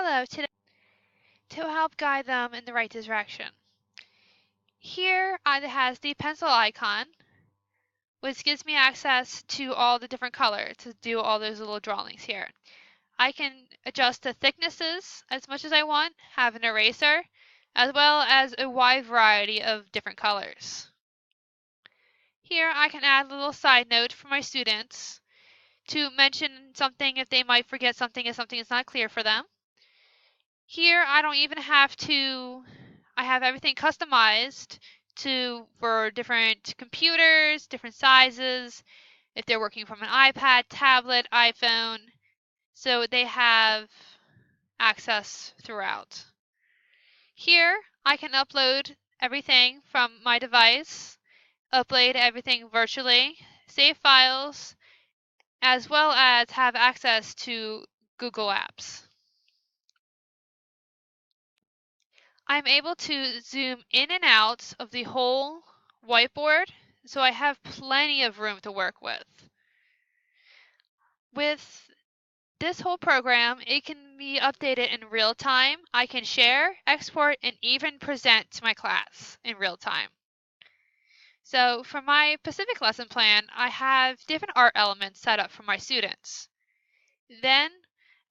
Hello, today to help guide them in the right direction. Here it has the pencil icon, which gives me access to all the different colors to do all those little drawings here. I can adjust the thicknesses as much as I want, have an eraser, as well as a wide variety of different colors. Here I can add a little side note for my students to mention something if they might forget something if something is not clear for them. Here I don't even have to, I have everything customized for different computers, different sizes, if they're working from an iPad, tablet, iPhone, so they have access throughout. Here I can upload everything from my device, upload everything virtually, save files, as well as have access to Google Apps. I'm able to zoom in and out of the whole whiteboard, so I have plenty of room to work with. With this whole program, it can be updated in real time. I can share, export, and even present to my class in real time. So for my Pacific lesson plan, I have different art elements set up for my students. Then,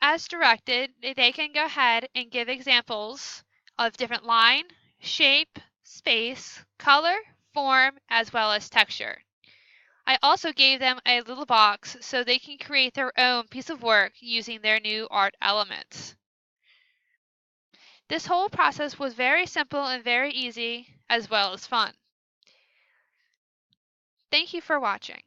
as directed, they can go ahead and give examples of different line, shape, space, color, form, as well as texture. I also gave them a little box so they can create their own piece of work using their new art elements. This whole process was very simple and very easy, as well as fun. Thank you for watching.